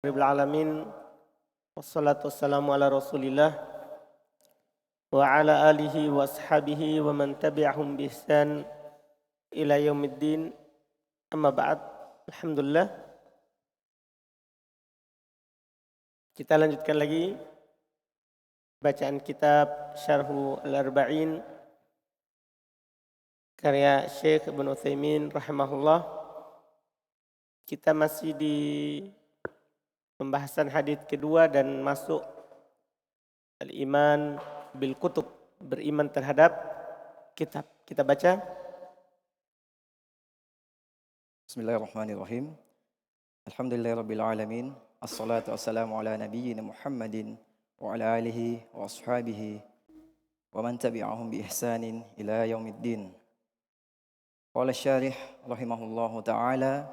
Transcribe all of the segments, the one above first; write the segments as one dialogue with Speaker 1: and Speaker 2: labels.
Speaker 1: Rabbil alamin wassalatu wassalamu ala rasulillah wa ala alihi wa ashabihi wa man tabi'ahum bi ihsan ila yaumiddin amma ba'd. Alhamdulillah, kita lanjutkan lagi bacaan kitab Syarhu Al-Arba'in karya Syekh Ibnu Utsaimin rahimahullah. Kita masih di pembahasan hadits kedua dan masuk al-iman bil kutub, beriman terhadap kitab. Kita baca.
Speaker 2: Bismillahirrahmanirrahim. Alhamdulillahirabbil alamin. Assalatu wassalamu ala nabiyyina Muhammadin wa ala alihi wa ashabihi wa man tabi'ahum bi ihsanin ila yaumiddin. Qala syarih rahimahullahu taala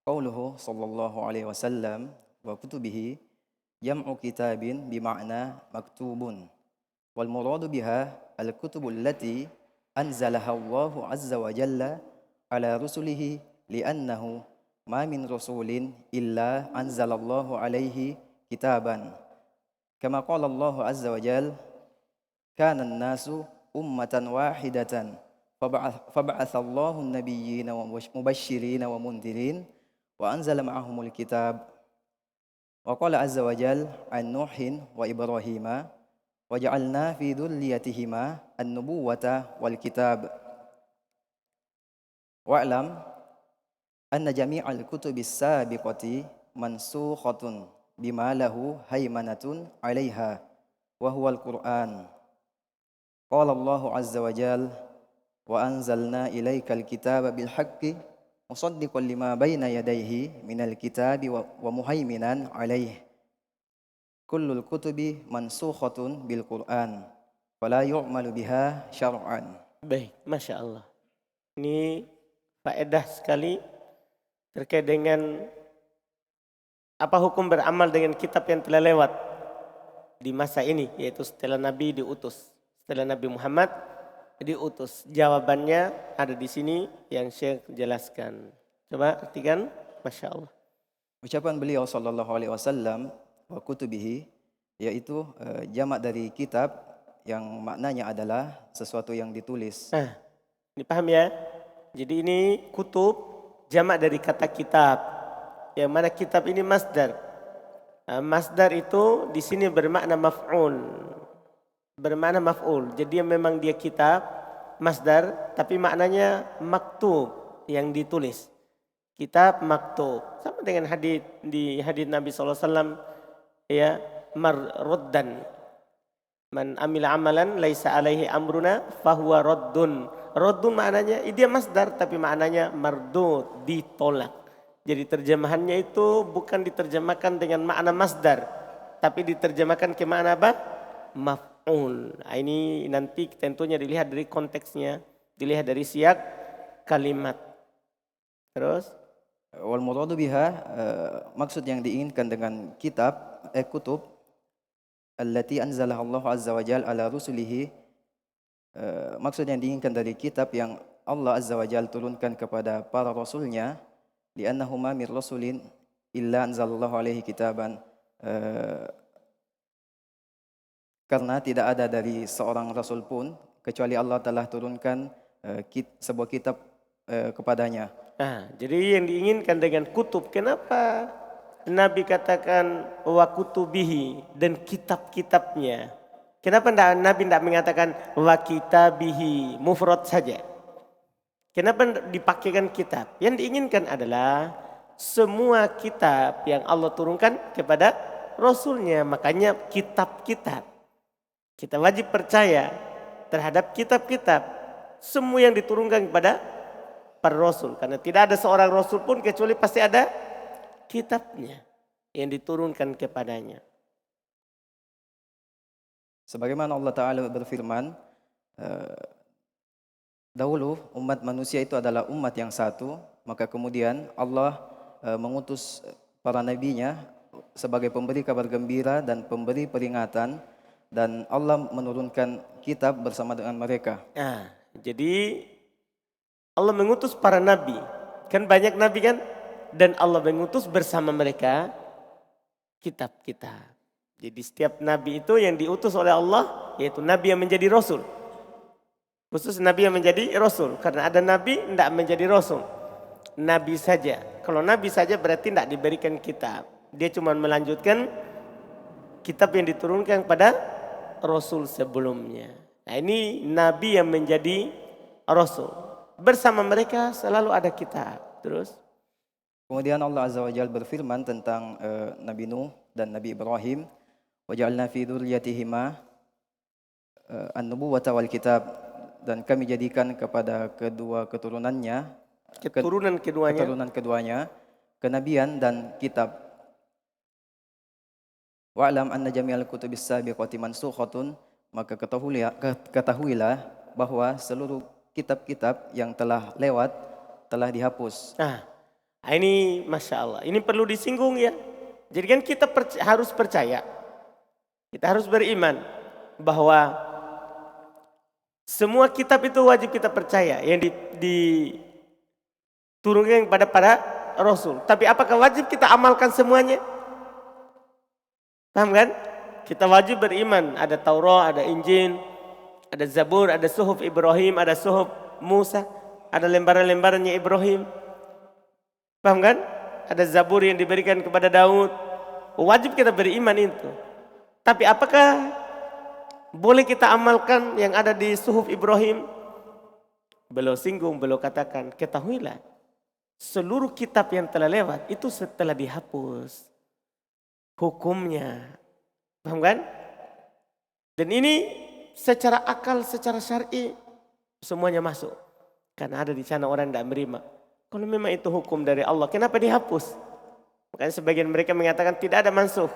Speaker 2: qauluhu sallallahu alaihi wasallam wa kutubihi jam'u kitabin bima'na maktubun wal muradu biha al kutubul lati anzalaha Allahu azza wa jalla ala rusulihi li'annahu ma min rasulin illa anzalallahu alaihi kitaban kama qala Allahu azza wa jalla kana an-nasu ummatan wahidatan fab'atha Allahu an-nabiyyina wa mubashshirina wa mundhirin wa anzala ma'ahumul kitab. Wa qala azza wa jal an Nuhin wa Ibrahima wa ja'alna fi dhurriyyatihima an-nubuwwata wal kitab. Wa'lam anna jami'al kutubis sabiqati mansukhatun bima lahu haymanatun 'alaiha wa huwa al-Qur'an. Qala Allahu azza wa jal wa anzalna ilaikal kitaba bil haqqi musaddiqan lima baina yadayhi minal kitabi wa muhaiminan alaihi. Kullul kutubi mansukhatun bil Qur'an fala yu'malu biha syar'an.
Speaker 1: Baik, Masya Allah. Ini faedah sekali terkait dengan apa hukum beramal dengan kitab yang telah lewat di masa ini, yaitu setelah Nabi diutus, setelah Nabi Muhammad diutus. Jawabannya ada di sini yang Syekh jelaskan. Coba artikan, Masya Allah.
Speaker 2: Ucapan beliau sallallahu alaihi wasallam wa kutubihi, yaitu jamak dari kitab yang maknanya adalah sesuatu yang ditulis.
Speaker 1: Nah, ini paham ya? Jadi ini kutub jamak dari kata kitab. Yang mana kitab ini masdar. Masdar itu di sini bermakna maf'ul. Bermakna maf'ul. Jadi memang dia kitab, masdar, tapi maknanya maktub, yang ditulis. Kitab maktub. Sama dengan hadis di hadis Nabi SAW, ya, marroddan. Man amila amalan laisa alaihi amruna fahuwa raddun. Raddun maknanya dia masdar, tapi maknanya mardud, ditolak. Jadi terjemahannya itu bukan diterjemahkan dengan makna masdar, tapi diterjemahkan ke makna apa? Maf'ul. Nah, ini nanti tentunya dilihat dari konteksnya, dilihat dari siyak kalimat. Terus
Speaker 2: Wal muradu biha, maksud yang diinginkan dengan kitab kutub allati anzalah Allah azza wa jalla ala rusulihi, maksud yang diinginkan dari kitab yang Allah azza wa jalla turunkan kepada para rasulnya, li'annahu ma mir rasulin illa anzalallahu alaihi kitaban, karena tidak ada dari seorang rasul pun kecuali Allah telah turunkan sebuah kitab kepadanya.
Speaker 1: nah, jadi yang diinginkan dengan kutub, kenapa Nabi katakan wa kutubihi dan kitab-kitabnya? Kenapa Nabi tidak mengatakan wa kitabihi mufrad saja? Kenapa dipakaikan kitab? Yang diinginkan adalah semua kitab yang Allah turunkan kepada Rasulnya. Makanya kitab-kitab. Kita wajib percaya terhadap kitab-kitab. Semua yang diturunkan kepada para Rasul. Karena tidak ada seorang Rasul pun kecuali pasti ada kitabnya yang diturunkan kepadanya.
Speaker 2: Sebagaimana Allah Ta'ala berfirman, dahulu umat manusia itu adalah umat yang satu, maka kemudian Allah mengutus para nabinya sebagai pemberi kabar gembira dan pemberi peringatan, dan Allah menurunkan kitab bersama dengan mereka.
Speaker 1: Nah, jadi Allah mengutus para nabi. Kan banyak nabi kan? Dan Allah mengutus bersama mereka kitab-kitab. Jadi setiap nabi itu yang diutus oleh Allah, yaitu nabi yang menjadi rasul. Khusus nabi yang menjadi rasul. Karena ada nabi tidak menjadi rasul. Nabi saja. Kalau nabi saja berarti tidak diberikan kitab. Dia cuma melanjutkan kitab yang diturunkan pada rasul sebelumnya. Nah ini nabi yang menjadi rasul. Bersama mereka selalu ada kitab. Terus?
Speaker 2: Kemudian Allah Azza wa Jalla berfirman tentang Nabi Nuh dan Nabi Ibrahim. Waja'alna fi dzurriyyatihima an-nubuwwata wal kitab, dan kami jadikan kepada kedua keturunannya,
Speaker 1: Keturunan
Speaker 2: keduanya kenabian dan kitab. Wa'lam anna jami'al kutubis sabiqati mansukhatun, maka ketahuilah bahwa seluruh kitab-kitab yang telah lewat telah dihapus.
Speaker 1: Nah, ini Masya Allah, ini perlu disinggung ya. Jadi kan kita harus percaya, kita harus beriman bahwa semua kitab itu wajib kita percaya yang diturunkan kepada para rasul. Tapi apakah wajib kita amalkan semuanya? Paham kan? Kita wajib beriman, ada Taurat, ada Injil, ada Zabur, ada Suhuf Ibrahim, ada Suhuf Musa, ada lembaran-lembarannya Ibrahim. Paham kan? Ada Zabur yang diberikan kepada Daud. Wajib kita beriman itu. Tapi apakah boleh kita amalkan yang ada di Suhuf Ibrahim? Beliau singgung, beliau katakan, ketahuilah seluruh kitab yang telah lewat itu setelah dihapus hukumnya. Paham kan? Dan ini secara akal, secara syar'i semuanya masuk. Karena ada di sana orang tidak menerima. Kalau memang itu hukum dari Allah, kenapa dihapus? Makanya sebagian mereka mengatakan tidak ada mansuh.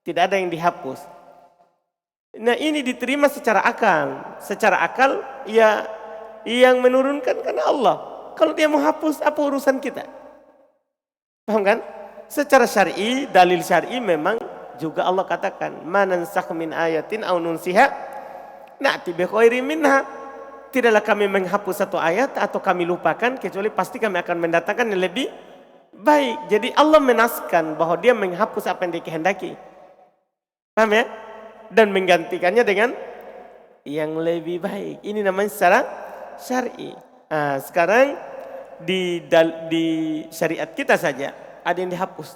Speaker 1: Tidak ada yang dihapus. Nah ini diterima secara akal. Secara akal ya yang menurunkan karena Allah. Kalau dia mau hapus apa urusan kita? Paham kan? Secara syar'i, dalil syar'i memang juga Allah katakan, "Manansakh min ayatin aw nunsiha na'ti bi khairin minha." Tidaklah kami menghapus satu ayat atau kami lupakan kecuali pasti kami akan mendatangkan yang lebih baik. Jadi Allah menaskan bahwa dia menghapus apa yang dikehendaki. Paham ya? Dan menggantikannya dengan yang lebih baik. Ini namanya secara syar'i. Nah, sekarang di syariat kita saja ada yang dihapus.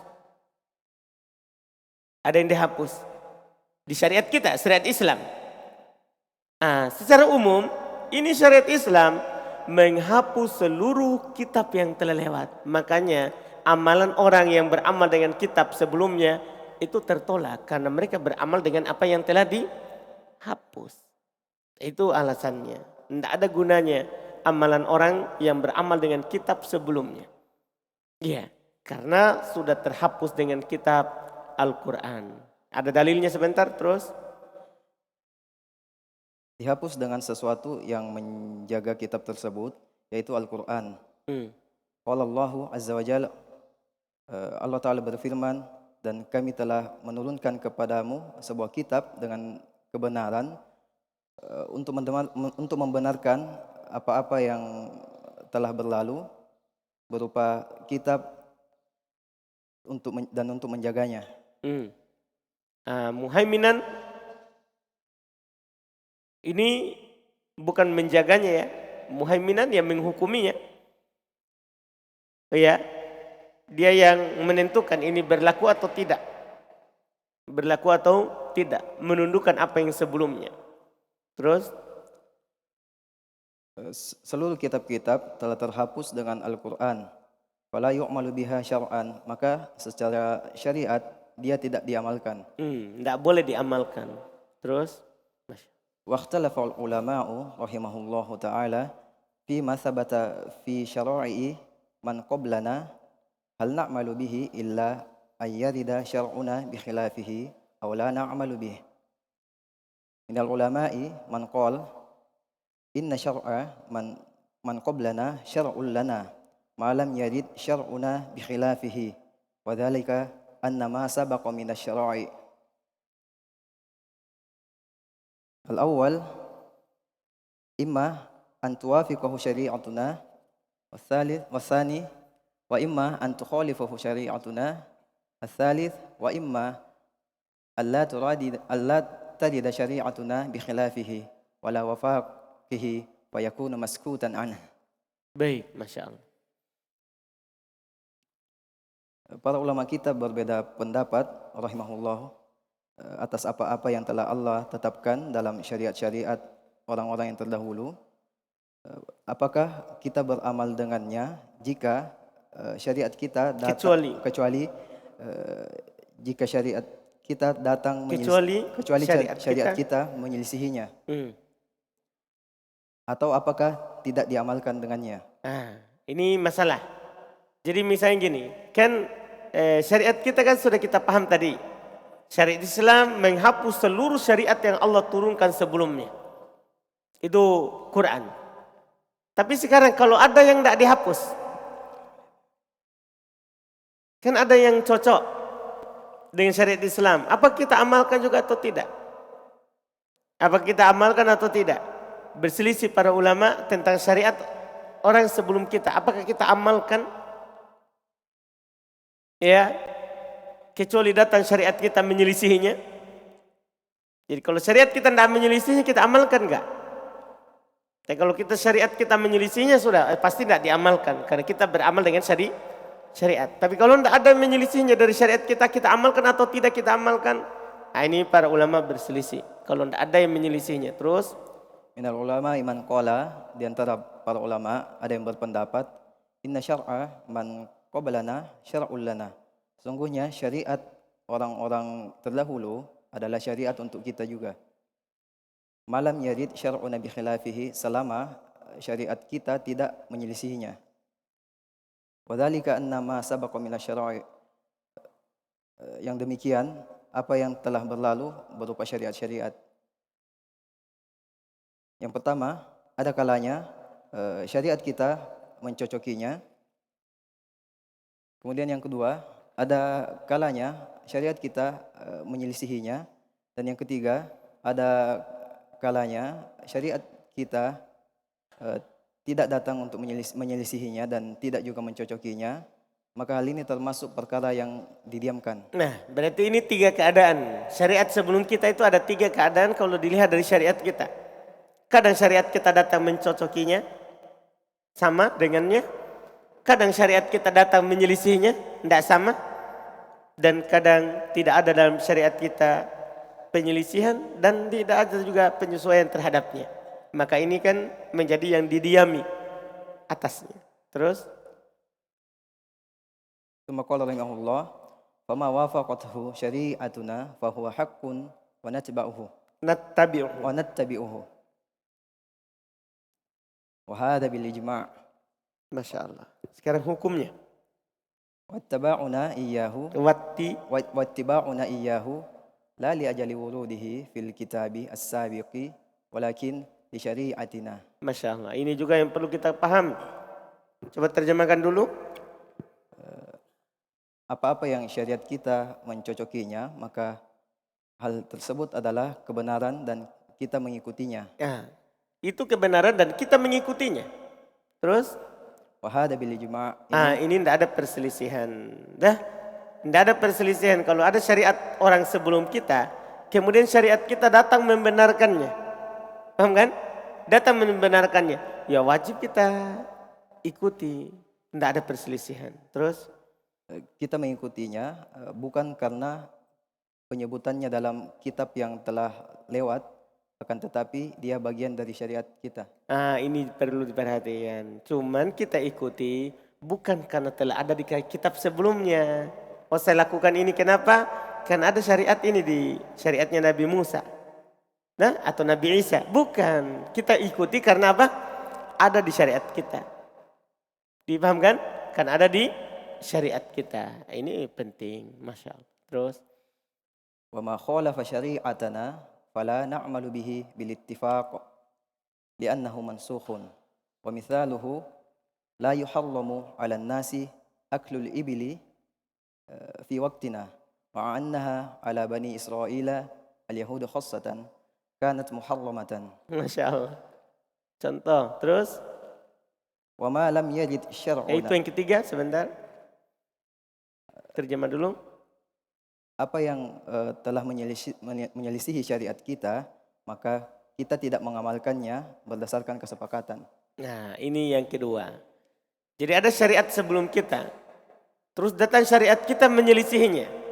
Speaker 1: Ada yang dihapus. Di syariat kita, syariat Islam. Nah, secara umum, ini syariat Islam menghapus seluruh kitab yang telah lewat. Makanya amalan orang yang beramal dengan kitab sebelumnya itu tertolak. Karena mereka beramal dengan apa yang telah dihapus. Itu alasannya. Tidak ada gunanya amalan orang yang beramal dengan kitab sebelumnya. Iya. Karena sudah terhapus dengan kitab Al-Quran. Ada dalilnya sebentar terus.
Speaker 2: Dihapus dengan sesuatu yang menjaga kitab tersebut, yaitu Al-Quran. Qala Allahu Azza wa Jalla, Allah Ta'ala berfirman, dan kami telah menurunkan kepadamu sebuah kitab dengan kebenaran untuk membenarkan apa-apa yang telah berlalu berupa kitab untuk menjaganya.
Speaker 1: Muhaiminan ini bukan menjaganya ya. Muhaiminan yang menghukuminya. Ya. Dia yang menentukan ini berlaku atau tidak. Berlaku atau tidak. Menundukkan apa yang sebelumnya. Terus
Speaker 2: seluruh kitab-kitab telah terhapus dengan Al-Quran. Fala yu'malu biha syar'an, maka secara syariat dia tidak diamalkan.
Speaker 1: Tidak boleh diamalkan. Terus
Speaker 2: Waqtalafa ulama'u rahimahullahu ta'ala fi ma thabata fi syara'i man qablana hal na'malu bihi illa ayyarida syar'una bi khilafihi aw la na'malu bihi. Minal ulama'i man qala inna syar'a man qablana syar'un lana ma lam yarid syar'una bi khilafihi wa dhalika anna ma sabaqa min asy-syara'i. Al-awwal imma an tuwafiqahu syari'atuna wa tsani wa imma an tukhalifahu syari'atuna الثالث وإما ألا ترد شريعتنا بخلافه ولا وفاقه فيكون مسكوتا عنه.
Speaker 1: Baik, Masya Allah.
Speaker 2: Para ulama kita berbeda pendapat rahimahullah atas apa-apa yang telah Allah tetapkan dalam syariat-syariat orang-orang yang terdahulu. Apakah kita beramal dengannya jika syariat kita datang kecuali jika syariat kita datang
Speaker 1: kecuali
Speaker 2: syariat kita menyelisihinya, atau apakah tidak diamalkan dengannya?
Speaker 1: Ini masalah. Jadi misalnya gini, kan syariat kita kan sudah kita paham tadi. Syariat Islam menghapus seluruh syariat yang Allah turunkan sebelumnya. Itu Quran. Tapi sekarang kalau ada yang tidak dihapus, kan ada yang cocok dengan syariat Islam. Apa kita amalkan juga atau tidak? Apa kita amalkan atau tidak? Berselisih para ulama tentang syariat orang sebelum kita. Apakah kita amalkan? Ya, kecuali datang syariat kita menyelisihinya. Jadi kalau syariat kita tidak menyelisihinya, kita amalkan enggak? Tapi kalau kita syariat kita menyelisihinya sudah pasti tidak diamalkan karena kita beramal dengan syariat. Tapi kalau tidak ada menyelisihinya dari syariat kita, kita amalkan atau tidak kita amalkan? Nah, ini para ulama berselisih. Kalau tidak ada yang menyelisihinya, terus
Speaker 2: minal ulama iman qala, di antara para ulama ada yang berpendapat inna syar'a man qablana syar'ul lana. Sungguhnya syariat orang-orang terdahulu adalah syariat untuk kita juga. Malam yarid syar'una bi khilafihi, selama syariat kita tidak menyelisihinya. Wadzalika anna ma sabaqa min asy-syara'i, yang demikian apa yang telah berlalu berupa syariat-syariat. Yang pertama, ada kalanya syariat kita mencocokinya. Kemudian yang kedua, ada kalanya syariat kita menyelisihinya. Dan yang ketiga, ada kalanya syariat kita tidak datang untuk menyelisihinya dan tidak juga mencocokinya, maka hal ini termasuk perkara yang didiamkan.
Speaker 1: Nah, berarti ini 3 keadaan. Syariat sebelum kita itu ada 3 keadaan kalau dilihat dari syariat kita. Kadang syariat kita datang mencocokinya, sama dengannya. Kadang syariat kita datang menyelisihinya, tidak sama. Dan kadang tidak ada dalam syariat kita penyelisihan dan tidak ada juga penyesuaian terhadapnya. Maka ini kan menjadi yang didiami atasnya. Terus
Speaker 2: Tsumma qala rahimahullah, fama wafaqathu syari'atuna fa huwa haqqun wa nattabi'uhu. Wa hadha bil ijma'.
Speaker 1: Masya Allah. Sekarang hukumnya.
Speaker 2: Wattaba'una iyyahu la li ajali wurudihi fil kitabi as-sabiqi walakin li syari'atina.
Speaker 1: Masya Allah. Ini juga yang perlu kita paham. Coba terjemahkan dulu.
Speaker 2: Apa-apa yang syariat kita mencocokinya, maka hal tersebut adalah kebenaran dan kita mengikutinya.
Speaker 1: Ya, itu kebenaran dan kita mengikutinya. Terus?
Speaker 2: Wahada bil ijma'.
Speaker 1: Ini tidak ada perselisihan. Tidak ada perselisihan. Kalau ada syariat orang sebelum kita, kemudian syariat kita datang membenarkannya. Paham kan? Datang membenarkannya. Ya wajib kita ikuti. Tidak ada perselisihan. Terus?
Speaker 2: Kita mengikutinya bukan karena penyebutannya dalam kitab yang telah lewat, akan tetapi dia bagian dari syariat kita.
Speaker 1: Ini perlu diperhatikan. Cuman kita ikuti bukan karena telah ada di kitab sebelumnya. Oh, saya lakukan ini kenapa? Karena ada syariat ini di syariatnya Nabi Musa. Atau Nabi Isa. Bukan. Kita ikuti karena apa? Ada di syariat kita. Dipahamkan? Kan ada di syariat kita. Ini penting. Masya Allah. Terus?
Speaker 2: Wa ma khalafa syari'atana fala na'malu bihi bil ittifaq li'annahu mansukhun. Wa mithaluhu la yuharramu 'ala an-nasi aklul ibli fi waqtina wa annaha 'ala bani Israila al-yahud khassatan kanat muharramatan.
Speaker 1: Masya Allah. Contoh. Terus?
Speaker 2: Wa ma lam yajid syar'una.
Speaker 1: Itu yang ketiga sebentar. Terjemah dulu.
Speaker 2: apa yang telah menyelisihi syariat kita, maka kita tidak mengamalkannya berdasarkan kesepakatan.
Speaker 1: Nah, ini yang kedua. Jadi ada syariat sebelum kita. Terus datang syariat kita menyelisihinya.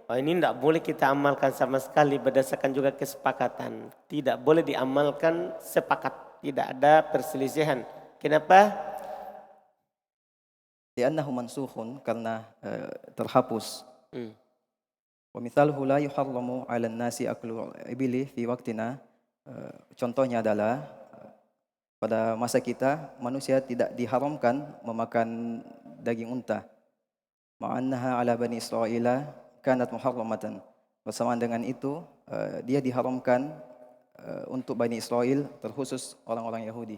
Speaker 1: Oh, ini tidak boleh kita amalkan sama sekali berdasarkan juga kesepakatan. Tidak boleh diamalkan sepakat. Tidak ada perselisihan. Kenapa?
Speaker 2: Li'annahu mansukhun, karena terhapus.
Speaker 1: Hmm.
Speaker 2: Wa mithaluhu la yuharramu 'alan nasi aklu ibili fi waqtina. Contohnya adalah pada masa kita manusia tidak diharamkan memakan daging unta. Ma'annaha 'ala bani Israila kanat muharramatan. Bersamaan dengan itu dia diharamkan untuk Bani Israel, terkhusus orang-orang Yahudi.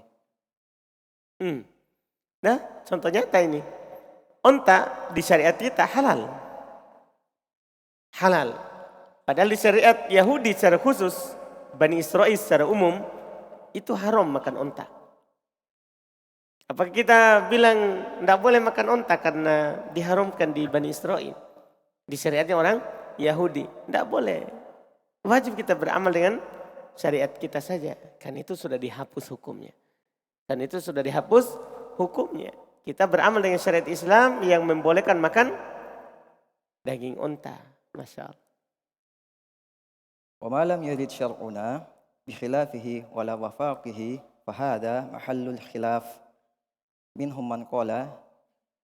Speaker 1: Nah, contoh nyata ini. Unta di syariat kita halal. Halal. Padahal di syariat Yahudi secara khusus, Bani Israel secara umum, itu haram makan unta. Apakah kita bilang tidak boleh makan unta karena diharamkan di Bani Israel? Di syariatnya orang Yahudi. Tidak boleh. Wajib kita beramal dengan syariat kita saja. Kan itu sudah dihapus hukumnya. Dan itu sudah dihapus hukumnya. Kita beramal dengan syariat Islam yang membolehkan makan daging unta. Masya Allah.
Speaker 2: Wa ma lam yurid syar'una bi khilafihi wa la wafaqihi fahada mahallul khilaf. Minhum man qala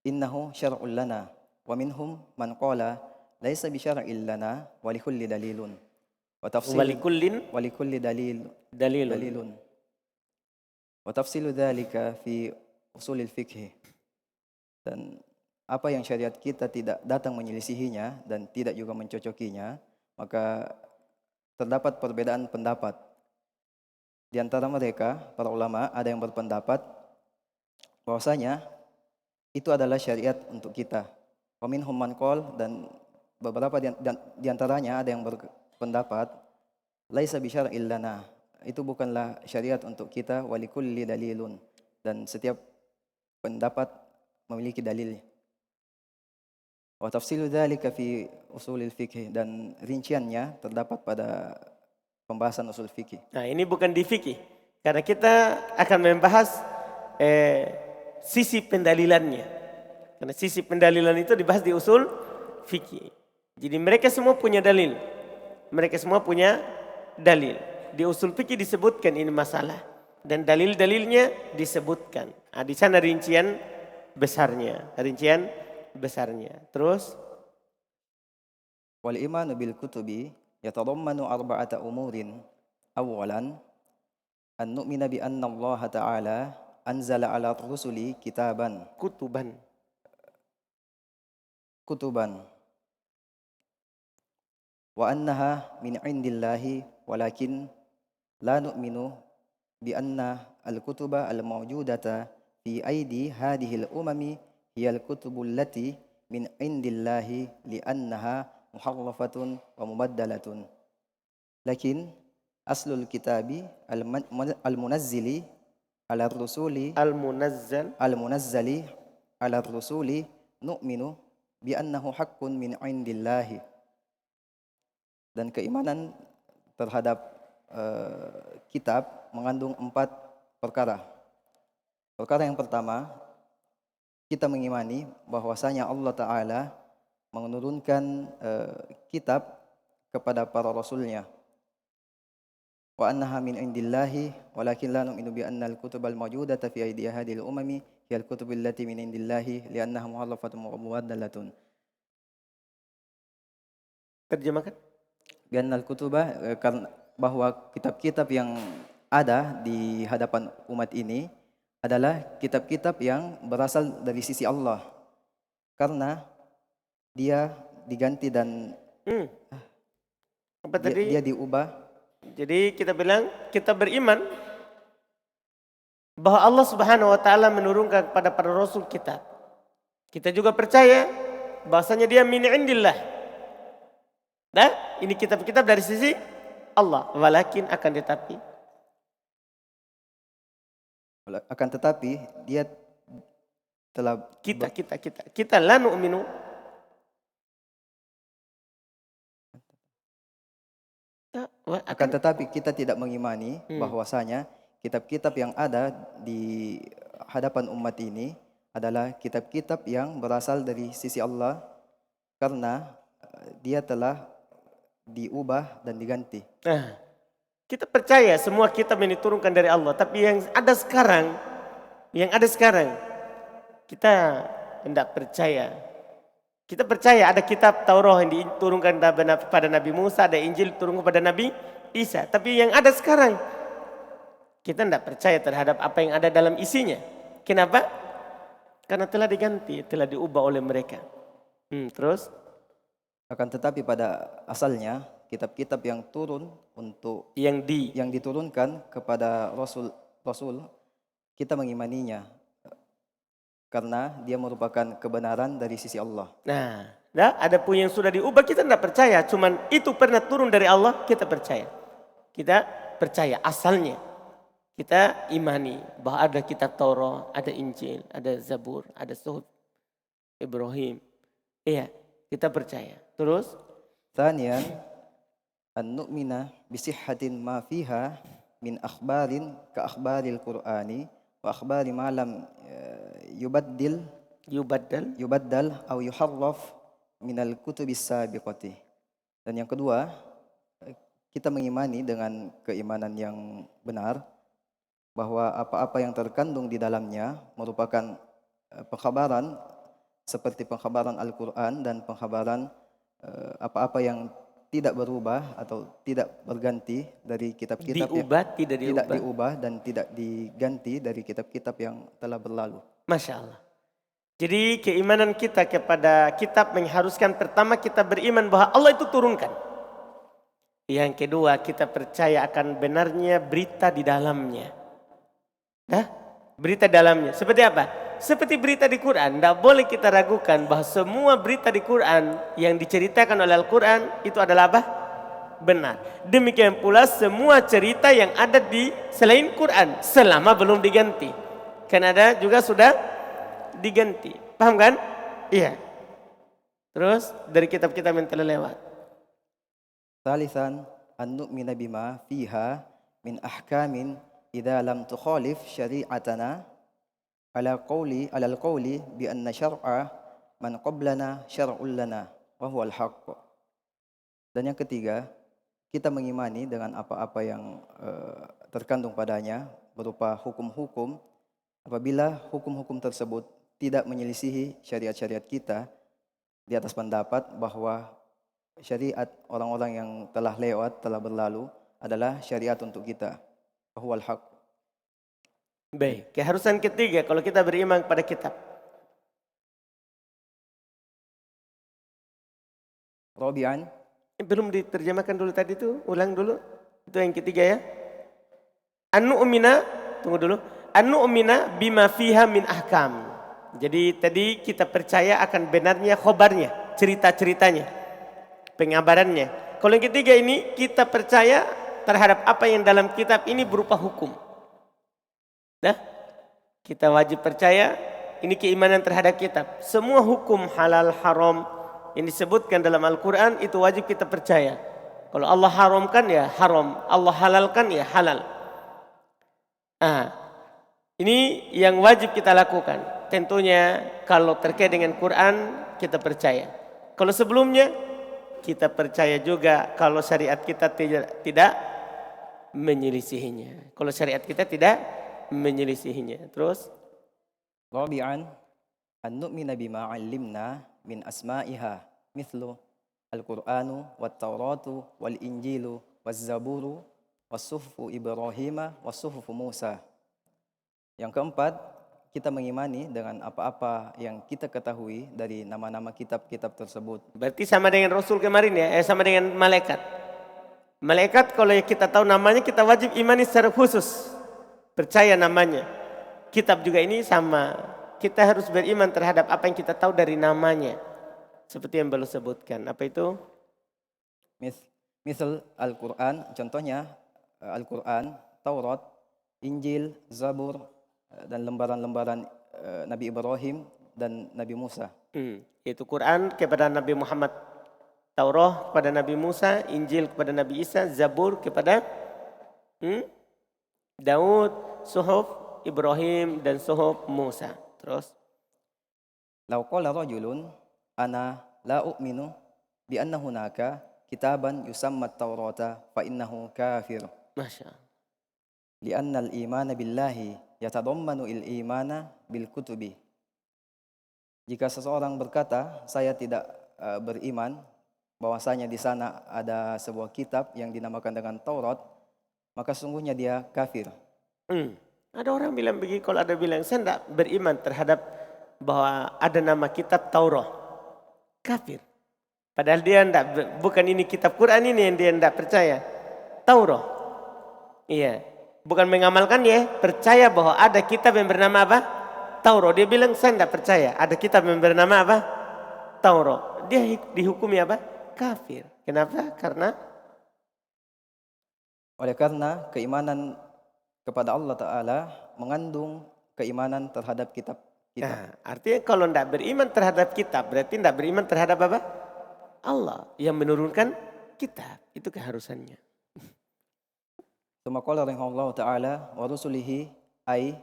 Speaker 2: innahu syar'un lana wa minhum man qala laisa bi syar'in lana wa likulli dalilun. Wa
Speaker 1: Walikullin
Speaker 2: wa likulli
Speaker 1: dalilun.
Speaker 2: dalilun. Wa tafsilu dzalika fi usulil fiqh. Dan apa yang syariat kita tidak datang menyelisihinya dan tidak juga mencocokinya, maka terdapat perbedaan pendapat. Di antara mereka, para ulama, ada yang berpendapat bahwasanya itu adalah syariat untuk kita. Wa minhum man qala, dan beberapa di antaranya ada yang berpendapat laisa bi syar'il lana. Itu bukanlah syariat untuk kita, wa likulli dalilun, dan setiap pendapat memiliki dalilnya. Wa tafsilu dzalika fi usulil fiqh, dan rinciannya terdapat pada pembahasan usul fikih.
Speaker 1: Nah, ini bukan di fikih. Karena kita akan membahas sisi pendalilannya. Karena sisi pendalilan itu dibahas di usul fikih. Jadi mereka semua punya dalil. Mereka semua punya dalil. Di usul fikih disebutkan ini masalah. Dan dalil-dalilnya disebutkan. Nah, di sana rincian besarnya. Rincian besarnya. Terus?
Speaker 2: Wal imanu bil kutubi yatadammanu arba'ata umurin. Awalan, an nu'mina bi anna Allah Ta'ala anzala ala rusuli kitaban. Kutuban. Wa annaha min indillahi walakin la nu'minu bi anna al-kutuba al-mawjudata fi aidi hadhihi al-umami hiya al-kutubu allati min indillahi li'annaha muharrafatun wa mubaddalatun. Lakin aslul kitabi al-munazzili ala rusuli al-munazzali ala rusuli nu'minu bi annahu haqqun min indillahi. Dan keimanan terhadap kitab mengandung 4 perkara. Perkara yang pertama, kita mengimani bahwasanya Allah Ta'ala menurunkan kitab kepada para rasulnya. Wa annaha min indillahi walakin la nu'minu bi anna al-kutubal mawjudata fi aydi hadhil umami hiya al-kutubul lati min indillahi li'annaha muharrafatun wa mubaddalatun.
Speaker 1: Terjemahkan.
Speaker 2: Bi anna al-kutuba, bahwa kitab-kitab yang ada di hadapan umat ini adalah kitab-kitab yang berasal dari sisi Allah. Karena dia diganti dan
Speaker 1: Apa tadi?
Speaker 2: dia diubah.
Speaker 1: Jadi kita bilang kita beriman bahwa Allah Subhanahu wa taala menurunkan kepada para rasul kitab. Kita juga percaya bahwasanya dia min indillah. Nah, ini kitab-kitab dari sisi Allah. Walakin akan tetapi
Speaker 2: Dia telah
Speaker 1: kita la nu'minu
Speaker 2: Akan tetapi kita tidak mengimani bahwasanya kitab-kitab yang ada di hadapan umat ini adalah kitab-kitab yang berasal dari sisi Allah karena dia telah diubah dan diganti.
Speaker 1: Nah, kita percaya semua kitab yang diturunkan dari Allah, tapi yang ada sekarang, kita tidak percaya. Kita percaya ada kitab Taurat yang diturunkan pada Nabi Musa, ada Injil diturunkan pada Nabi Isa. Tapi yang ada sekarang, kita tidak percaya terhadap apa yang ada dalam isinya. Kenapa? Karena telah diganti, telah diubah oleh mereka. Terus?
Speaker 2: Akan tetapi pada asalnya kitab-kitab yang turun untuk yang diturunkan kepada Rasul, kita mengimaninya karena dia merupakan kebenaran dari sisi Allah.
Speaker 1: Nah, ada pun yang sudah diubah kita tidak percaya, cuman itu pernah turun dari Allah, kita percaya. Kita percaya asalnya. Kita imani bahwa ada kitab Taurat, ada Injil, ada Zabur, ada Suhuf Ibrahim. Iya, kita percaya. Terus?
Speaker 2: Thaniyan, an nu'mina bisihhatin ma fiha min akhbarin ka akhbaril Qur'ani wa akhbari ma lam yubaddal au yuharraf minal kutubis sabiqati. Dan yang kedua, kita mengimani dengan keimanan yang benar bahwa apa-apa yang terkandung di dalamnya merupakan pengkhabaran seperti pengkhabaran Al-Quran dan pengkhabaran apa-apa yang tidak berubah atau tidak berganti dari kitab-kitab tidak diubah dan tidak diganti dari kitab-kitab yang telah berlalu.
Speaker 1: Masya Allah. Jadi keimanan kita kepada kitab mengharuskan pertama kita beriman bahwa Allah itu turunkan. Yang kedua kita percaya akan benarnya berita di dalamnya. Berita dalamnya. Seperti apa? Seperti berita di Quran. Tidak boleh kita ragukan bahwa semua berita di Quran yang diceritakan oleh Al-Quran itu adalah apa? Benar. Demikian pula semua cerita yang ada di selain Quran selama belum diganti. Karena ada juga sudah diganti. Paham kan? Iya. Terus dari kitab-kitab yang telah lewat.
Speaker 2: Thalithan, an nu'mina bima fiha min ahkamin idza lam tukhalif syari'atana alal qawli bi anna syar'a man qablana syar'un lana wa huwal haqq. Dan yang ketiga, kita mengimani dengan apa-apa yang terkandung padanya berupa hukum-hukum apabila hukum-hukum tersebut tidak menyelisihi syariat-syariat kita di atas pendapat bahwa syariat orang-orang yang telah lewat, telah berlalu adalah syariat untuk kita. Wa huwal haqq.
Speaker 1: Baik, keharusan ketiga kalau kita beriman kepada kitab.
Speaker 2: Rabi'an,
Speaker 1: belum diterjemahkan dulu tadi itu, ulang dulu. Itu yang ketiga ya. An-nu'mina, tunggu dulu. An-nu'mina bima fiha min ahkam. Jadi tadi kita percaya akan benarnya khobarnya, cerita-ceritanya, pengabarannya. Kalau yang ketiga ini kita percaya terhadap apa yang dalam kitab ini berupa hukum. Kita wajib percaya, ini keimanan terhadap kitab. Semua hukum halal haram yang disebutkan dalam Al-Quran itu wajib kita percaya. Kalau Allah haramkan ya haram, Allah halalkan ya halal. Ini yang wajib kita lakukan. Tentunya kalau terkait dengan Quran kita percaya. Kalau sebelumnya kita percaya juga kalau syariat kita tidak menyelisihinya. Kalau syariat kita tidak menyelisihinya. Terus
Speaker 2: Rabi'an, an nu'mina bima 'allimna min asma'iha mithlu al-Qur'anu wat-Tauratu wal-Injilu waz-Zaburu was-suhufu Ibrahim was-suhufu Musa. Yang keempat, kita mengimani dengan apa-apa yang kita ketahui dari nama-nama kitab-kitab tersebut.
Speaker 1: Berarti sama dengan Rasul kemarin ya, sama dengan malaikat. Malaikat kalau kita tahu namanya kita wajib imani secara khusus. Percaya namanya. Kitab juga ini sama. Kita harus beriman terhadap apa yang kita tahu dari namanya. Seperti yang belum sebutkan. Apa itu?
Speaker 2: Misal Al-Quran, contohnya Al-Quran, Taurat, Injil, Zabur, dan lembaran-lembaran Nabi Ibrahim dan Nabi Musa.
Speaker 1: Itu Quran kepada Nabi Muhammad Taurat kepada Nabi Musa, Injil kepada Nabi Isa, Zabur kepada Daud, Suhuf Ibrahim dan Suhuf Musa. Terus
Speaker 2: Lau qala rajulun ana la u'minu bi anna hunaka kitaban yusamma at-taurata fa innahu kafir.
Speaker 1: Masya Allah.
Speaker 2: Lianna al-imana billahi yatadammanu al-imana bil kutubi. Jika seseorang berkata, saya tidak beriman bahwasanya di sana ada sebuah kitab yang dinamakan dengan Taurat, maka sungguhnya dia kafir.
Speaker 1: Ada orang bilang begini, kalau ada bilang saya tidak beriman terhadap bahwa ada nama kitab Taurat, kafir. Padahal dia bukan ini kitab Quran ini yang dia tidak percaya, Taurat. Iya, bukan mengamalkan ya, percaya bahwa ada kitab yang bernama apa? Taurat. Dia bilang saya tidak percaya ada kitab yang bernama apa? Taurat. Dia dihukumi apa? Kafir. Kenapa?
Speaker 2: Oleh karena keimanan kepada Allah Ta'ala mengandung keimanan terhadap kitab.
Speaker 1: Nah, artinya kalau tidak beriman terhadap kitab, berarti tidak beriman terhadap apa? Allah yang menurunkan kitab. Itu keharusannya.
Speaker 2: Tsumma qala rahimahullahu ta'ala wa rusulihi ay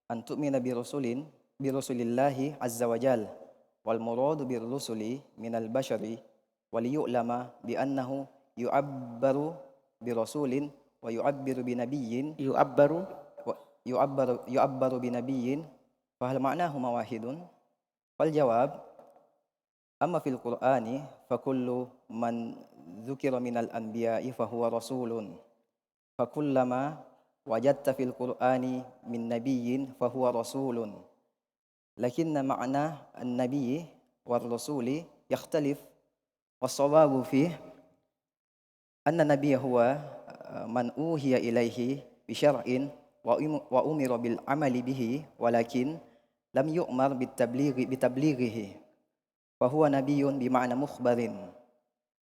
Speaker 2: an tu'mina bi rasulillahi azza wa jal wal muradu bir rusuli minal bashari wal yu'lama bi annahu yu'abbaru bi rasulin wa yu'abbiru bi nabiyyin yu'abbaru bi nabiyyin fa hal ma'nahuma wahidun? Fal jawab amma fil qur'ani fa kullu man dzukira minal anbiya'i fa huwa rasulun fa kullama wajadta fil qur'ani min nabiyyin fa huwa rasulun lakinna ma'na an-nabiyyi war rasuli yakhtalif was-sawabu fihi anna nabiyya huwa man uhiya ilaihi bi syar'in wa umira bil amali bihi walakin lam yu'mar bit tablighihi fa huwa nabiyyun bi ma'na mukhbarin.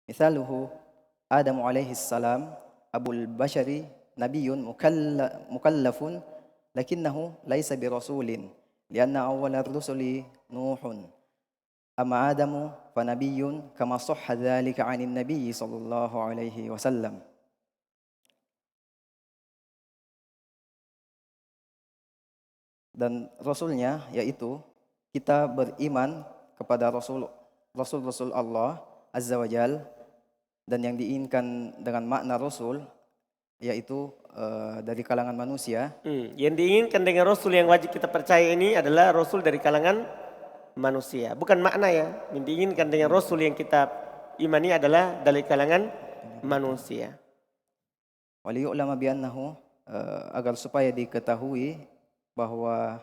Speaker 2: Mithaluhu Adam alaihi salam abul bashari nabiyyun mukallafun lakinnahu laysa bi rasulin lianna awwala ar-rusuli nuhun amma adamu fa nabiyyun kama sahha dzalika 'anil nabiy sallallahu alaihi wasallam. Dan rasulnya yaitu kita beriman kepada rasul-rasul Allah azza wa jal, dan yang diinginkan dengan makna rasul yaitu dari kalangan manusia.
Speaker 1: Yang diinginkan dengan rasul yang wajib kita percaya ini adalah rasul dari kalangan manusia, bukan makna ya. Yang diinginkan dengan rasul yang kita imani adalah dari kalangan manusia.
Speaker 2: Waliyu'lama bi annahu, agar supaya diketahui bahwa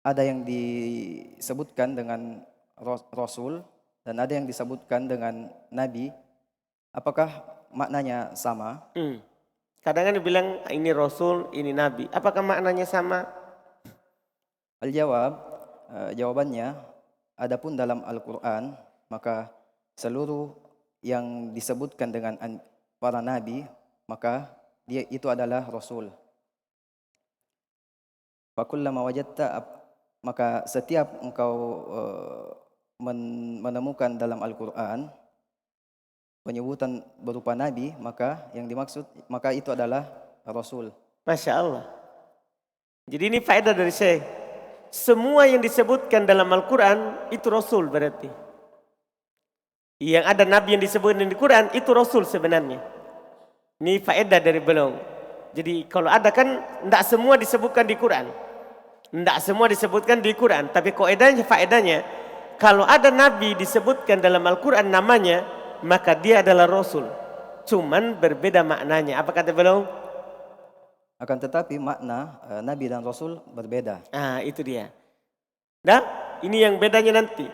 Speaker 2: ada yang disebutkan dengan rasul dan ada yang disebutkan dengan nabi. Apakah maknanya sama?
Speaker 1: Kadang dibilang ini rasul, ini nabi. Apakah maknanya sama?
Speaker 2: Al-jawab, jawabannya, adapun dalam Al-Quran, maka seluruh yang disebutkan dengan para nabi, maka dia itu adalah rasul. Fakullama wajadta, maka setiap engkau menemukan dalam Al-Quran penyebutan berupa nabi, maka yang dimaksud, maka itu adalah rasul.
Speaker 1: Masya Allah. Jadi ini faedah dari saya. Semua yang disebutkan dalam Al-Quran itu rasul berarti. Yang ada nabi yang disebutkan di Quran itu rasul sebenarnya. Ini faedah dari beliau. Jadi kalau ada kan tidak semua disebutkan di Quran. Tidak semua disebutkan di Quran. Tapi faedahnya kalau ada nabi disebutkan dalam Al-Quran namanya, maka dia adalah rasul. Cuman berbeda maknanya. Apa kata beliau?
Speaker 2: Akan tetapi makna nabi dan rasul berbeda.
Speaker 1: Itu dia. Nah, ini yang bedanya nanti.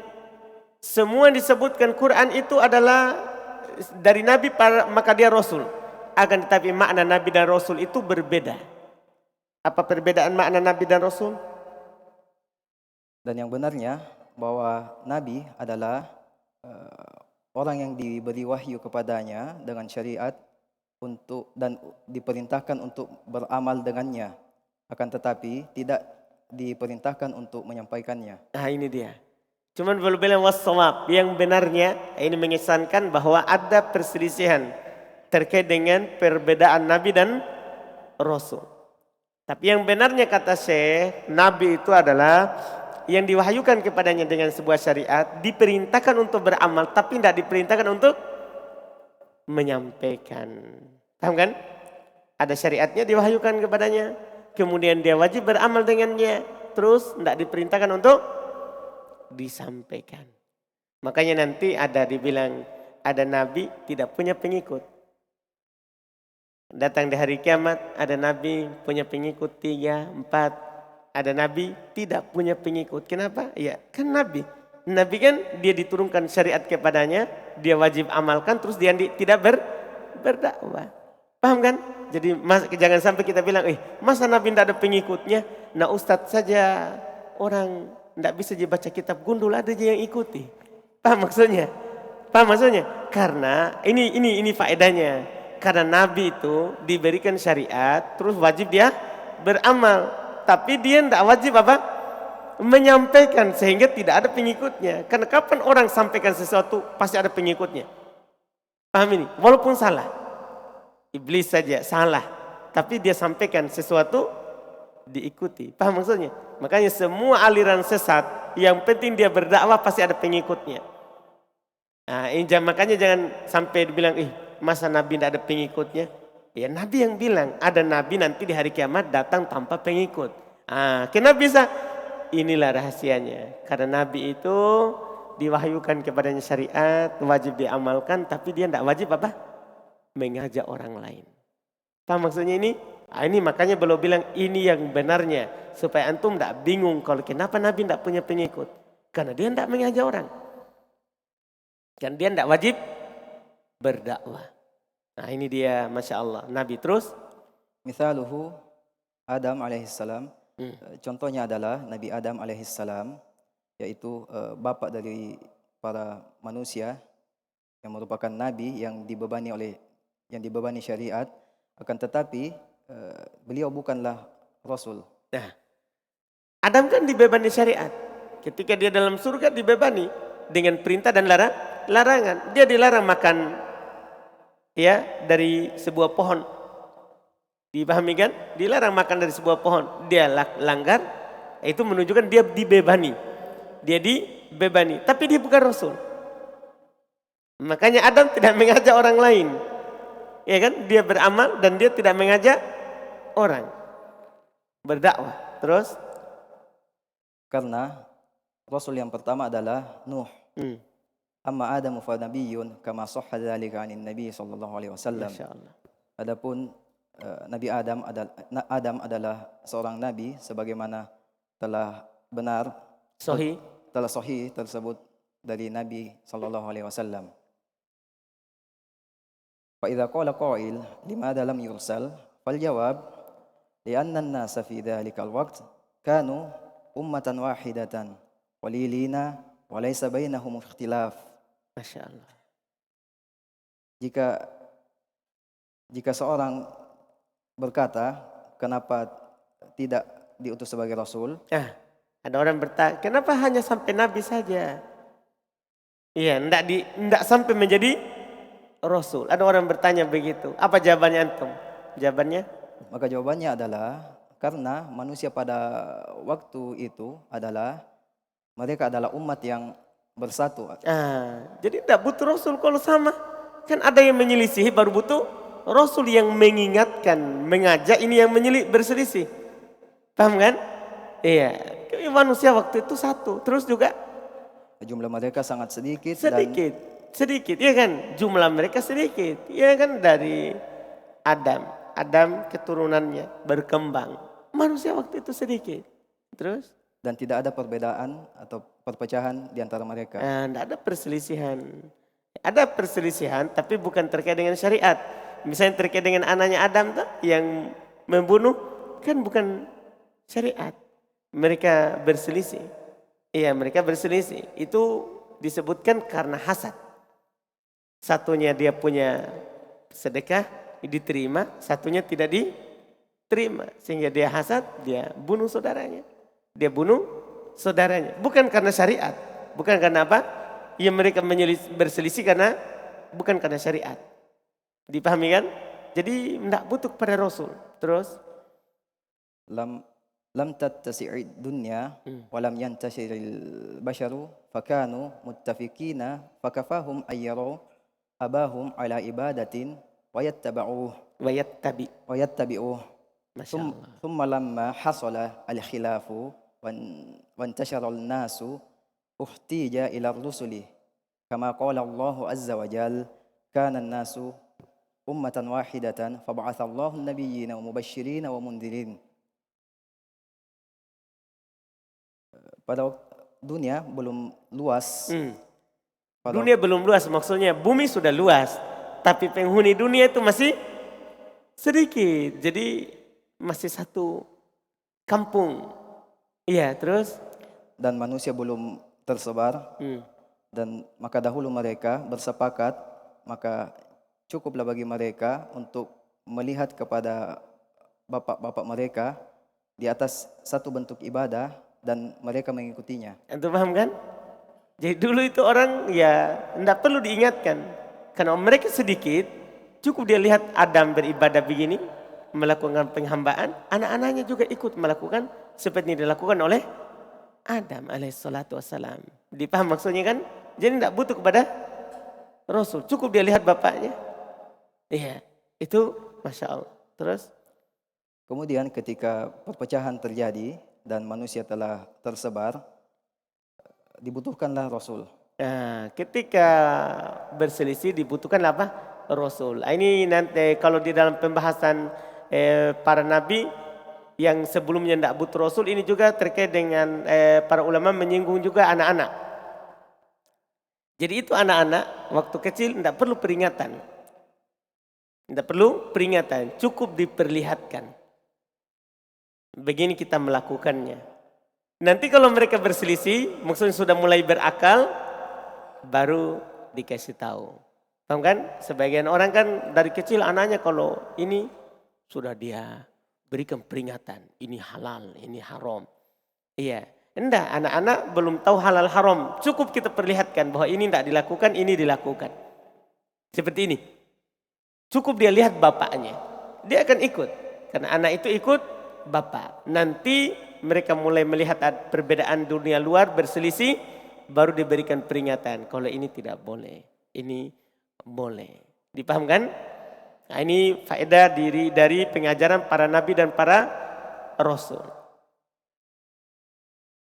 Speaker 1: Semua yang disebutkan Quran itu adalah dari nabi, maka dia rasul. Akan tetapi makna nabi dan rasul itu berbeda. Apa perbedaan makna nabi dan rasul?
Speaker 2: Dan yang benarnya bahwa nabi adalah orang yang diberi wahyu kepadanya dengan syariat dan diperintahkan untuk beramal dengannya, akan tetapi tidak diperintahkan untuk menyampaikannya.
Speaker 1: Ini dia. Cuman belum bilang was-shawab. Yang benarnya ini mengesankan bahwa ada perselisihan terkait dengan perbedaan Nabi dan Rasul. Tapi yang benarnya kata Syekh, Nabi itu adalah yang diwahyukan kepadanya dengan sebuah syariat, diperintahkan untuk beramal, tapi tidak diperintahkan untuk menyampaikan. Paham kan? Ada syariatnya diwahyukan kepadanya, kemudian dia wajib beramal dengannya, terus tidak diperintahkan untuk disampaikan. Makanya nanti ada dibilang ada Nabi tidak punya pengikut. Datang di hari kiamat, ada Nabi punya pengikut 3, 4. Ada Nabi tidak punya pengikut. Kenapa? Ya kan Nabi. Nabi kan dia diturunkan syariat kepadanya, dia wajib amalkan, terus dia tidak berdakwah. Paham kan? Jadi jangan sampai kita bilang, masa Nabi tidak ada pengikutnya? Nah Ustadz saja orang tidak bisa baca kitab gundul, ada aja yang ikuti. Paham maksudnya? Paham maksudnya? Karena ini faedahnya. Karena Nabi itu diberikan syariat, terus wajib dia beramal. Tapi dia tidak wajib apa? Menyampaikan, sehingga tidak ada pengikutnya. Karena kapan orang sampaikan sesuatu, pasti ada pengikutnya. Paham ini? Walaupun salah. Iblis saja salah. Tapi dia sampaikan sesuatu, diikuti. Paham maksudnya? Makanya semua aliran sesat, yang penting dia berdakwah pasti ada pengikutnya. Nah, makanya jangan sampai dibilang, masa Nabi tidak ada pengikutnya? Ya Nabi yang bilang, ada Nabi nanti di hari kiamat datang tanpa pengikut. Kenapa bisa? Inilah rahasianya. Karena Nabi itu diwahyukan kepadanya syariat, wajib diamalkan, tapi dia tidak wajib apa? Mengajak orang lain. Paham maksudnya ini? Ini makanya beliau bilang ini yang benarnya. Supaya antum tidak bingung kalau kenapa Nabi tidak punya pengikut. Karena dia tidak mengajak orang. Dan dia tidak wajib berdakwah. Nah ini dia Masya Allah. Nabi terus.
Speaker 2: Mithaluhu Adam alaihissalam. Contohnya adalah Nabi Adam alaihissalam. Yaitu bapak dari para manusia. Yang merupakan Nabi yang dibebani syariat. Akan tetapi beliau bukanlah Rasul.
Speaker 1: Nah, Adam kan dibebani syariat. Ketika dia dalam surga dibebani dengan perintah dan larangan. Dia dilarang makan ya dari sebuah pohon. Dipahami kan? Dilarang makan dari sebuah pohon. Dia langgar, itu menunjukkan dia dibebani. Dia dibebani, tapi dia bukan Rasul. Makanya Adam tidak mengajak orang lain. Ya kan? Dia beramal dan dia tidak mengajak orang berdakwah. Terus
Speaker 2: karena Rasul yang pertama adalah Nuh. Amma Adamu fa nabiyyun kama sahha dzalika 'anin Nabi sallallahu alaihi wasallam.
Speaker 1: Masyaallah.
Speaker 2: Adapun Nabi Adam adalah seorang nabi sebagaimana telah benar
Speaker 1: Sahih
Speaker 2: tersebut dari Nabi sallallahu alaihi wasallam. Fa idza qala qail limadza lam yursal fal jawab li'anna an-nasa fi dhalikal waqt kanu ummatan wahidatan qalilina wa laysa bainahum ikhtilaf.
Speaker 1: Masyaallah.
Speaker 2: Jika seorang berkata kenapa tidak diutus sebagai Rasul?
Speaker 1: Ada orang bertanya, kenapa hanya sampai Nabi saja? Iya, enggak sampai menjadi Rasul. Ada orang bertanya begitu. Apa jawabannya antum? Jawabannya?
Speaker 2: Maka jawabannya adalah karena manusia pada waktu itu mereka adalah umat yang bersatu.
Speaker 1: Jadi tidak butuh Rasul kalau sama. Kan ada yang menyelisihi baru butuh Rasul yang mengingatkan, mengajak, ini yang berselisih. Paham kan? Iya. Manusia waktu itu satu. Terus juga
Speaker 2: jumlah mereka sangat sedikit.
Speaker 1: Sedikit, ya kan? Jumlah mereka sedikit. Ya kan dari Adam keturunannya berkembang. Manusia waktu itu sedikit. Terus?
Speaker 2: Dan tidak ada perbedaan atau perpecahan di antara mereka.
Speaker 1: Tidak ada perselisihan. Ada perselisihan tapi bukan terkait dengan syariat. Misalnya terkait dengan anaknya Adam tuh yang membunuh kan bukan syariat. Mereka berselisih. Iya, mereka berselisih. Itu disebutkan karena hasad. Satunya dia punya sedekah diterima, satunya tidak diterima. Sehingga dia hasad, dia bunuh saudaranya. Bukan karena syariat. Bukan karena apa? Ya mereka berselisih karena bukan karena syariat. Dipahami kan? Jadi tidak butuh kepada Rasul. Terus?
Speaker 2: lam tattasi'id dunya wa lam yantashiril basharu fakanu muttafiqina fakafahum ayyaru abahum ala ibadatin wa yattabi'uh
Speaker 1: Masya Allah.
Speaker 2: thumma lamma hasala al-khilafu wantashara al-nasu uhtija ila rusuli kama qala Allah azza wa jal kana an-nasu ummatan wahidatan fab'atha Allahu an-nabiyyina wa mubashshirina wa mundhirin. Pada dunia belum luas.
Speaker 1: Dunia belum luas, maksudnya bumi sudah luas. Tapi penghuni dunia itu masih sedikit. Jadi masih satu kampung. Iya, terus?
Speaker 2: Dan manusia belum tersebar. Dan maka dahulu mereka bersepakat, maka cukuplah bagi mereka untuk melihat kepada bapak-bapak mereka di atas satu bentuk ibadah dan mereka mengikutinya.
Speaker 1: Antum paham kan? Jadi dulu itu orang ya tidak perlu diingatkan. Karena mereka sedikit, cukup dia lihat Adam beribadah begini, melakukan penghambaan, anak-anaknya juga ikut melakukan seperti yang dilakukan oleh Adam alaihissalatu wassalam. Dipaham maksudnya kan? Jadi tidak butuh kepada Rasul, cukup dia lihat bapaknya. Iya, itu Masya Allah. Terus?
Speaker 2: Kemudian ketika perpecahan terjadi dan manusia telah tersebar, dibutuhkanlah Rasul.
Speaker 1: Nah, ketika berselisih dibutuhkan apa? Rasul. Ini nanti kalau di dalam pembahasan para nabi yang sebelumnya tidak butuh Rasul, ini juga terkait dengan para ulama menyinggung juga anak-anak. Jadi itu anak-anak waktu kecil tidak perlu peringatan. Tidak perlu peringatan, cukup diperlihatkan. Begini kita melakukannya. Nanti kalau mereka berselisih, maksudnya sudah mulai berakal, baru dikasih tahu. Paham kan? Sebagian orang kan dari kecil anaknya kalau ini sudah dia berikan peringatan. Ini halal, ini haram. Iya. Enggak, anak-anak belum tahu halal haram. Cukup kita perlihatkan bahwa ini tidak dilakukan, ini dilakukan. Seperti ini. Cukup dia lihat bapaknya. Dia akan ikut. Karena anak itu ikut bapak. Nanti mereka mulai melihat perbedaan dunia luar berselisih, baru diberikan peringatan. Kalau ini tidak boleh, ini boleh. Dipahamkan? Nah, ini faedah dari pengajaran para nabi dan para rasul.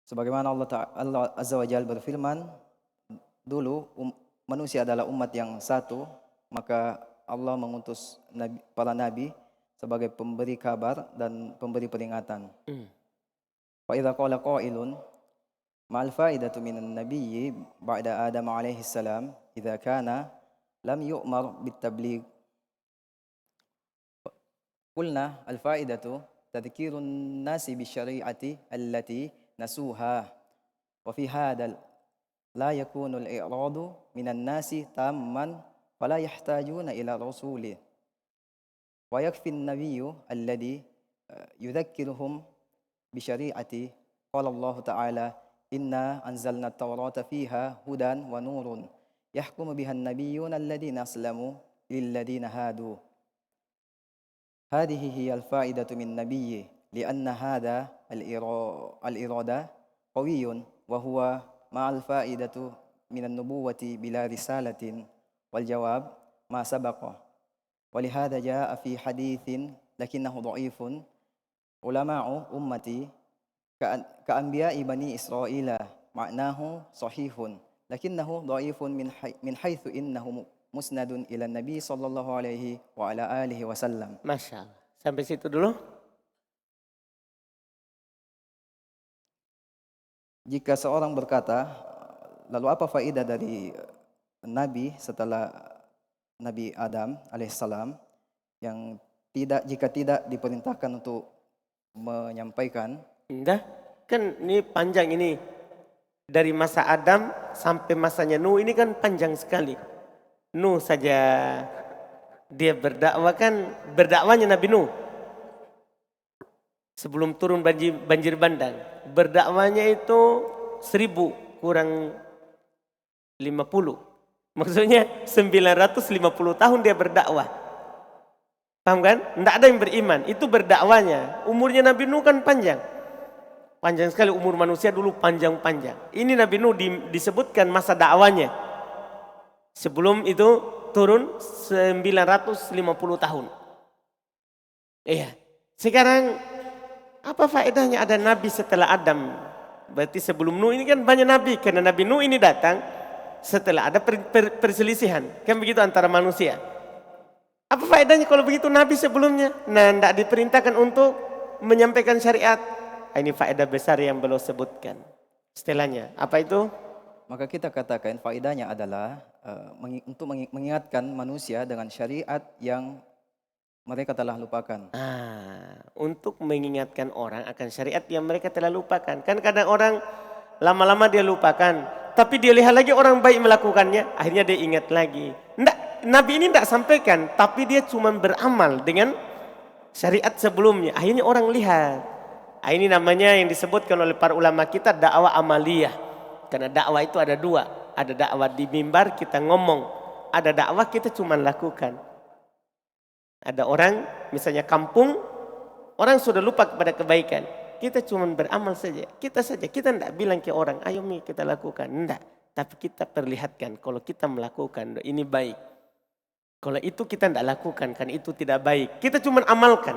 Speaker 2: Sebagaimana Allah Azza wa Jalla berfirman, dulu manusia adalah umat yang satu, maka Allah mengutus para nabi sebagai pemberi kabar dan pemberi peringatan. Fa idza qala qailun ma'al faidatu minan nabiyyi ba'da Adam alaihi salam idza kana lam yu'mar bit-tabligh qulna al-faidatu tadhkirun nasi bisyari'ati allati nasuha wa fi hadha la yakunu al-i'radu minan nasi tamman fala yahtajuna ila rasulih wa yakfi an-nabiyyu alladhi yudhakkiruhum bisyari'ati qala Allah ta'ala inna anzalna at-taurata fiha hudan wa nurun yahkumu biha an-nabiyyuna alladhina aslamu lilladhina hadu hadhihi hiya al-fa'idatu min nabiyyi li'anna hadha al-irada qawiyyun wa huwa ma'al fa'idatu min an-nubuwwati bila risalatin wal jawab ma sabaqa ولهذا جاء في حديث لكنه ضعيف علماء أمتي كأنبياء بني إسرائيل معناه صحيح لكنه ضعيف من حيث إنه مسند إلى النبي صلى الله عليه وعلى آله وسلم.
Speaker 1: Masya Allah. Sampai situ dulu.
Speaker 2: Jika seorang berkata, lalu apa faedah dari Nabi setelah Nabi Adam alaihissalam yang jika tidak diperintahkan untuk menyampaikan?
Speaker 1: Enggak, kan ini panjang ini. Dari masa Adam sampai masanya Nuh ini kan panjang sekali. Nuh saja dia berdakwah kan, berdakwahnya Nabi Nuh. Sebelum turun banjir bandang. Berdakwahnya itu 1000 kurang Maksudnya 950 tahun dia berdakwah. Paham kan? Tidak ada yang beriman. Itu berdakwanya. Umurnya Nabi Nuh kan panjang. Panjang sekali umur manusia dulu, panjang-panjang. Ini Nabi Nuh disebutkan masa dakwanya. Sebelum itu turun 950 tahun. Iya. Sekarang apa faedahnya ada Nabi setelah Adam? Berarti sebelum Nuh ini kan banyak Nabi. Karena Nabi Nuh ini datang setelah ada perselisihan. Kan begitu antara manusia. Apa faedahnya kalau begitu Nabi sebelumnya? Nah, tidak diperintahkan untuk menyampaikan syariat. Ini faedah besar yang belum sebutkan. Setelahnya, apa itu?
Speaker 2: Maka kita katakan faedahnya adalah untuk mengingatkan manusia dengan syariat yang mereka telah lupakan.
Speaker 1: Untuk mengingatkan orang akan syariat yang mereka telah lupakan. Kan kadang orang lama-lama dia lupakan. Tapi dia lihat lagi orang baik melakukannya. Akhirnya dia ingat lagi. Nabi ini tidak sampaikan. Tapi dia cuma beramal dengan syariat sebelumnya. Akhirnya orang lihat. Ini namanya yang disebutkan oleh para ulama kita dakwah amaliyah. Karena dakwah itu ada dua. Ada dakwah di mimbar kita ngomong. Ada dakwah kita cuma lakukan. Ada orang misalnya kampung. Orang sudah lupa kepada kebaikan. Kita cuma beramal saja. Kita tidak bilang ke orang. Ayo kita lakukan. Tidak. Tapi kita perlihatkan. Kalau kita melakukan ini baik. Kalau itu kita tidak lakukan. Kan itu tidak baik. Kita cuma amalkan.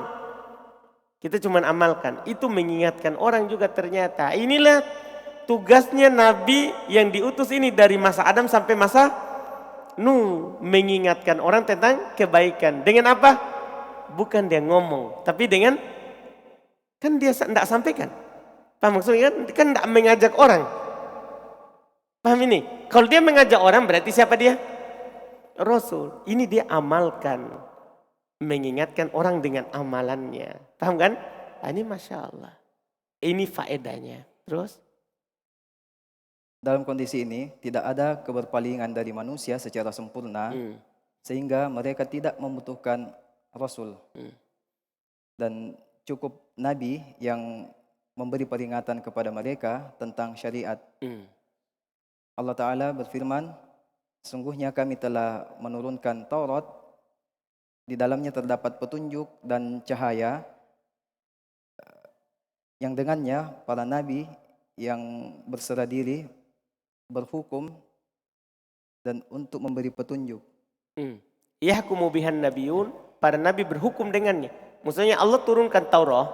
Speaker 1: Itu mengingatkan orang juga ternyata. Inilah tugasnya Nabi yang diutus ini dari masa Adam sampai masa Nuh. Mengingatkan orang tentang kebaikan. Dengan apa? Bukan dia ngomong. Tapi dengan, kan dia tidak sampaikan. Paham maksudnya kan tidak mengajak orang. Paham ini? Kalau dia mengajak orang berarti siapa dia? Rasul. Ini dia amalkan. Mengingatkan orang dengan amalannya. Paham kan? Ini Masya Allah. Ini faedahnya. Terus?
Speaker 2: Dalam kondisi ini tidak ada keberpalingan dari manusia secara sempurna. Sehingga mereka tidak membutuhkan Rasul. Dan cukup Nabi yang memberi peringatan kepada mereka tentang syariat. Allah Ta'ala berfirman, sungguhnya kami telah menurunkan Taurat. Di dalamnya terdapat petunjuk dan cahaya yang dengannya para nabi yang berserah diri berhukum dan untuk memberi petunjuk. Yahkumu bihan nabiyun,
Speaker 1: para nabi berhukum dengannya. Maksudnya Allah turunkan Taurat,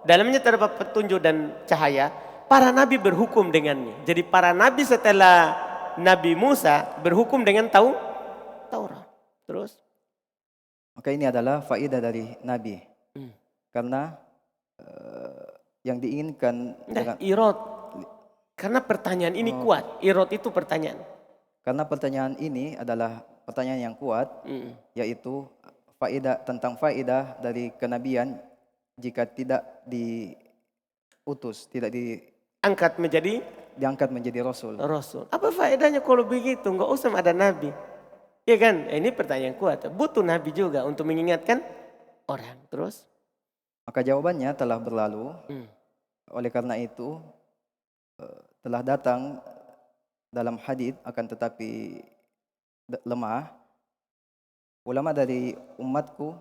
Speaker 1: dalamnya terdapat petunjuk dan cahaya, para nabi berhukum dengannya. Jadi para nabi setelah Nabi Musa berhukum dengan Taurat. Terus?
Speaker 2: Maka ini adalah faedah dari Nabi. Karena yang diinginkan dengan
Speaker 1: irot. Karena pertanyaan ini kuat. Irot itu pertanyaan.
Speaker 2: Karena pertanyaan ini adalah pertanyaan yang kuat, yaitu tentang faedah dari kenabian jika tidak diutus, tidak diangkat menjadi Rasul.
Speaker 1: Apa faedahnya kalau begitu? Enggak usah ada Nabi. Ya kan, ini pertanyaan kuat. Butuh Nabi juga untuk mengingatkan orang. Terus?
Speaker 2: Maka jawabannya telah berlalu. Oleh karena itu, telah datang dalam hadits akan tetapi lemah. Ulama dari umatku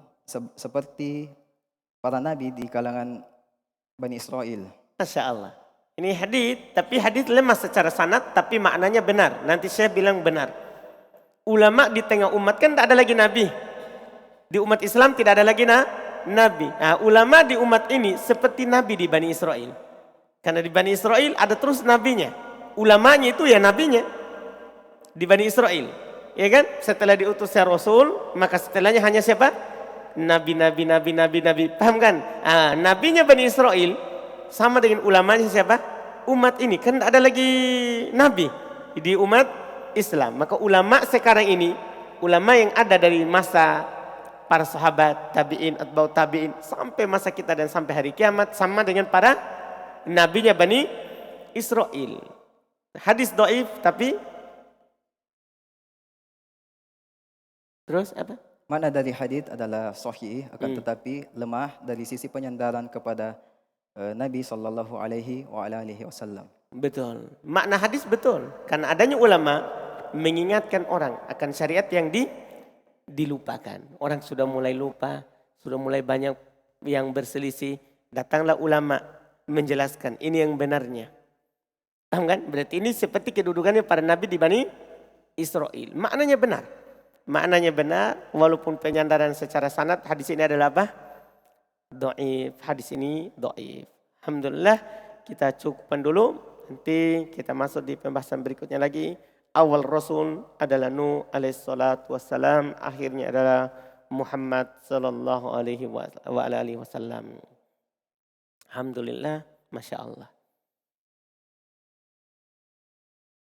Speaker 2: seperti para nabi di kalangan Bani Israel.
Speaker 1: Masya Allah. Ini hadits, tapi hadits lemah secara sanad, tapi maknanya benar. Nanti saya bilang benar. Ulama di tengah umat kan tidak ada lagi nabi. Di umat Islam tidak ada lagi nabi. Nah, ulama di umat ini seperti nabi di Bani Israel. Karena di Bani Israel ada terus nabinya. Ulamanya itu ya nabinya. Di Bani Israel. Ya kan? Setelah diutusnya Rasul, maka setelahnya hanya siapa? Nabi. Paham kan? Nabinya Bani Israel sama dengan ulamanya siapa? Umat ini. Kan tidak ada lagi nabi di umat Islam. Maka ulama sekarang ini, ulama yang ada dari masa para sahabat, tabi'in, atba'ut tabi'in, sampai masa kita dan sampai hari kiamat, sama dengan para nabinya Bani Israel. Hadis dhaif tapi terus apa?
Speaker 2: Mana dari hadits adalah sahih, akan tetapi lemah dari sisi penyandaran kepada Nabi SAW.
Speaker 1: Betul. Makna hadis betul. Karena adanya ulama mengingatkan orang akan syariat yang dilupakan. Orang sudah mulai lupa, sudah mulai banyak yang berselisih. Datanglah ulama menjelaskan ini yang benarnya. Paham kan? Berarti ini seperti kedudukannya para nabi di Bani Israel. Maknanya benar. Maknanya benar walaupun penyandaran secara sanad hadis ini adalah apa? Dhaif. Hadis ini dhaif. Alhamdulillah kita cukupkan dulu. Nanti kita masuk di pembahasan berikutnya lagi. Awal Rasul adalah Nuh alaihissalatu wassalam. Akhirnya adalah Muhammad sallallahu alaihi wasallam. Alhamdulillah. Masya Allah.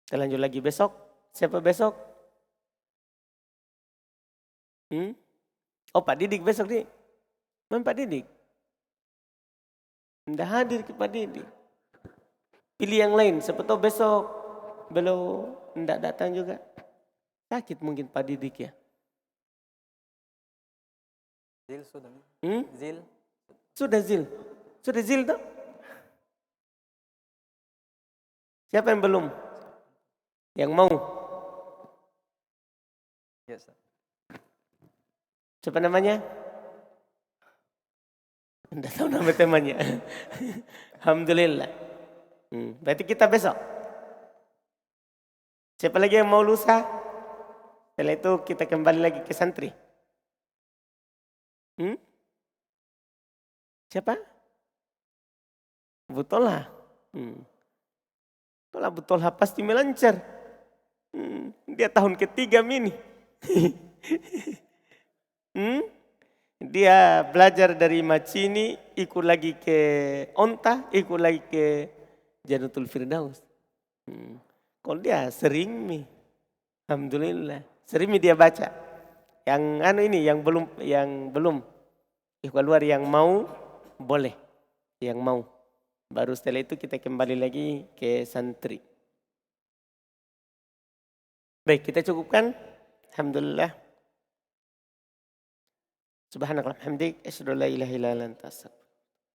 Speaker 1: Kita lanjut lagi besok. Siapa besok? Oh Pak Didik besok nih. Mana Pak Didik? Tidak hadir ke Pak Didik. Pilih yang lain. Siapa tahu besok belum tidak datang juga. Sakit mungkin Pak Didik ya.
Speaker 2: Zil sudah. Zil.
Speaker 1: Sudah Zil. Sudah Zil tuh. Siapa yang belum? Yang mau?
Speaker 2: Yes.
Speaker 1: Siapa namanya? Tidak tahu nama temannya. Alhamdulillah. Berarti kita besok. Siapa lagi yang mau lusa? Setelah itu kita kembali lagi ke santri. Siapa? Butolha. Kalau Butolha pasti melancar. Dia tahun ketiga ini. Dia belajar dari Macini, ikut lagi ke Onta, ikut lagi ke Jannatul Firdaus. Kalau dia sering nih, alhamdulillah, sering dia baca. Yang yang belum, keluar yang mau boleh, yang mau. Baru setelah itu kita kembali lagi ke santri. Baik, kita cukupkan. Alhamdulillah. Subhanakallahumma hamdik, asyhadu an la ilaha illa anta astaghfiruka